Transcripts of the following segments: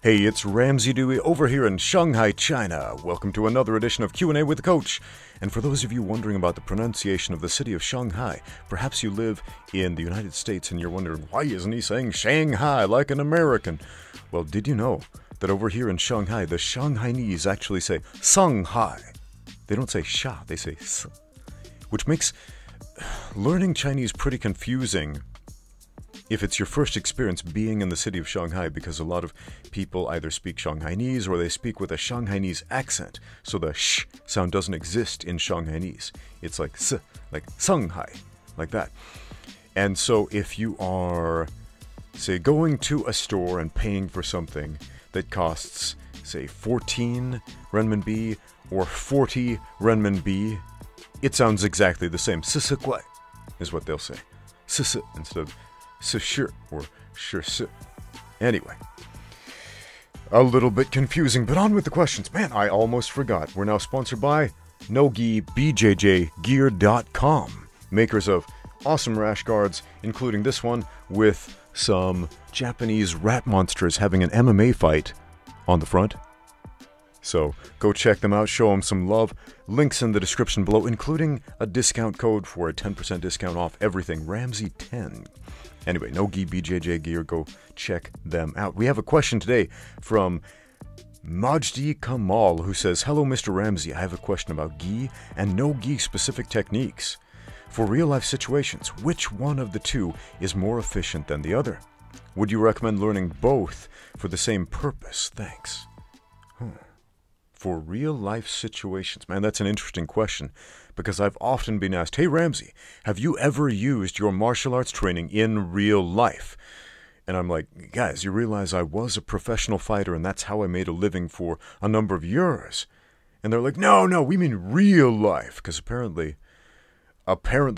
Hey, it's Ramsey Dewey over here in Shanghai, China. Welcome to another edition of Q&A with the Coach. And for those of you wondering about the pronunciation of the city of Shanghai, perhaps you live in the United States and you're wondering, why isn't he saying Shanghai like an American? Well, did you know that over here in Shanghai, the Shanghainese actually say Shanghai? They don't say sha, they say s, which makes learning Chinese pretty confusing if it's your first experience being in the city of Shanghai, because a lot of people either speak Shanghainese or they speak with a Shanghainese accent. So the sh sound doesn't exist in Shanghainese. It's like s, like Shanghai, like that. And so if you are, say, going to a store and paying for something that costs, say, 14 renminbi or 40 renminbi, it sounds exactly the same. Sisi is what they'll say. Sisi instead of sure or sure. Anyway, a little bit confusing, but on with the questions. Man, I almost forgot. We're now sponsored by No-gi BJJ Gear.com, makers of awesome rash guards, including this one with some Japanese rat monsters having an MMA fight on the front. So go check them out, show them some love. Links in the description below, including a discount code for a 10% discount off everything, Ramsey10. Anyway, No-gi BJJ Gear, go check them out. We have a question today from Majdi Kamal, who says, "Hello, Mr. Ramsey. I have a question about gi and no-gi specific techniques. For real-life situations, which one of the two is more efficient than the other? Would you recommend learning both for the same purpose? Thanks." For real-life situations, man, that's an interesting question, because I've often been asked, "Hey, Ramsey, have you ever used your martial arts training in real life?" And I'm like, guys, you realize I was a professional fighter, and that's how I made a living for a number of years. And they're like, no, we mean real life, because apparently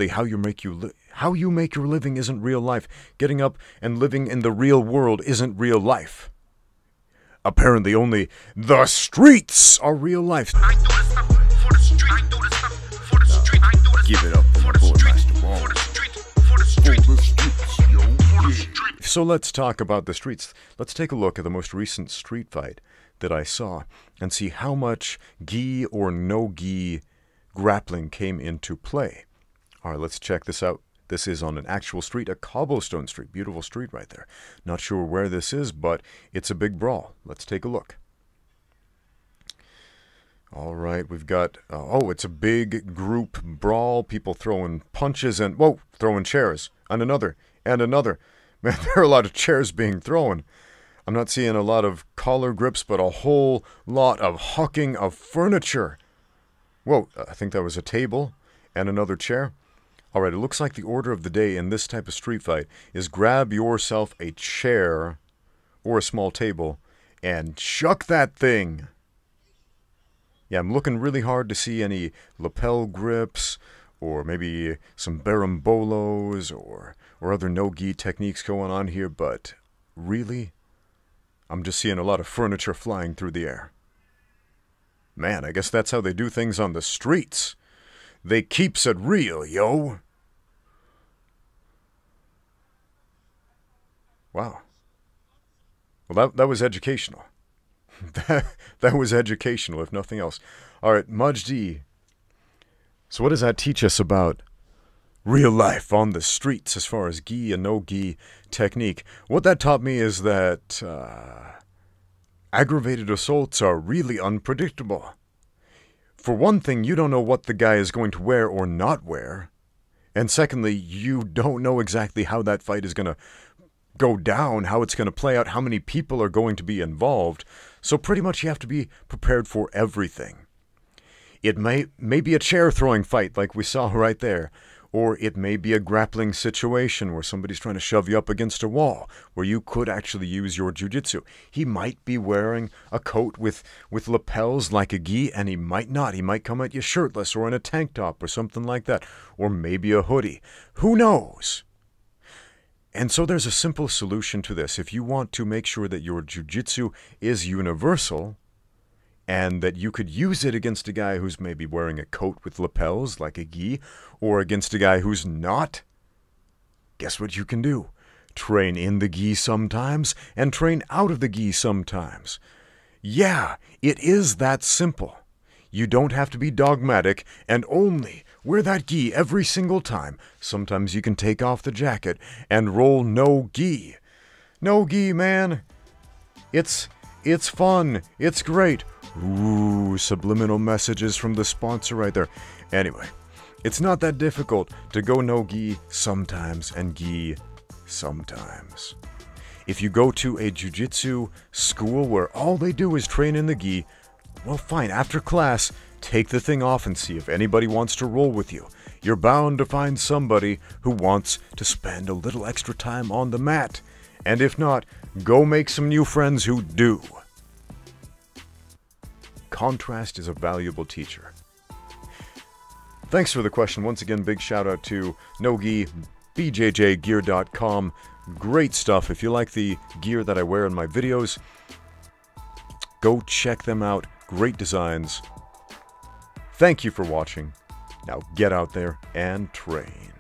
how you make your living isn't real life. Getting up and living in the real world isn't real life. Apparently only the streets are real life. I do this stuff for the street. I do this stuff for the street. I do this Give it up for the street. For the street. So let's talk about the streets. Let's take a look at the most recent street fight that I saw and see how much gi or no-gi grappling came into play. All right, let's check this out. This is on an actual street, a cobblestone street. Beautiful street right there. Not sure where this is, but it's a big brawl. Let's take a look. All right, we've got, it's a big group brawl. People throwing punches and, throwing chairs. And another. Man, there are a lot of chairs being thrown. I'm not seeing a lot of collar grips, but a whole lot of hucking of furniture. Whoa, I think that was a table and another chair. All right, it looks like the order of the day in this type of street fight is grab yourself a chair or a small table and chuck that thing. Yeah, I'm looking really hard to see any lapel grips or maybe some barambolos or other no-gi techniques going on here, but really, I'm just seeing a lot of furniture flying through the air. Man, I guess that's how they do things on the streets. They keeps it real, yo. Wow. Well, that was educational. that was educational, if nothing else. All right, Majdi. So what does that teach us about real life on the streets as far as gi and no-gi technique? What that taught me is that aggravated assaults are really unpredictable. For one thing, you don't know what the guy is going to wear or not wear. And secondly, you don't know exactly how that fight is going to go down, how it's going to play out, how many people are going to be involved. So pretty much you have to be prepared for everything. It may be a chair throwing fight like we saw right there, or it may be a grappling situation where somebody's trying to shove you up against a wall, where you could actually use your jiu-jitsu. He might be wearing a coat with lapels like a gi, and he might not. He might come at you shirtless or in a tank top or something like that, or maybe a hoodie. Who knows? And so there's a simple solution to this. If you want to make sure that your jiu-jitsu is universal and that you could use it against a guy who's maybe wearing a coat with lapels like a gi, or against a guy who's not, guess what you can do? train in the gi sometimes, and train out of the gi sometimes. Yeah, it is that simple. You don't have to be dogmatic and only wear that gi every single time. Sometimes you can take off the jacket and roll no-gi. No-gi, man. It's fun. It's great. Ooh, subliminal messages from the sponsor right there. Anyway, it's not that difficult to go no-gi sometimes and gi sometimes. If you go to a jiu-jitsu school where all they do is train in the gi, well, fine, after class, take the thing off and see if anybody wants to roll with you. You're bound to find somebody who wants to spend a little extra time on the mat. And if not, go make some new friends who do. Contrast is a valuable teacher. Thanks for the question. Once again, big shout out to No-gi BJJ gear.com. Great stuff. If you like the gear that I wear in my videos, go check them out. Great designs. Thank you for watching. Now get out there and train.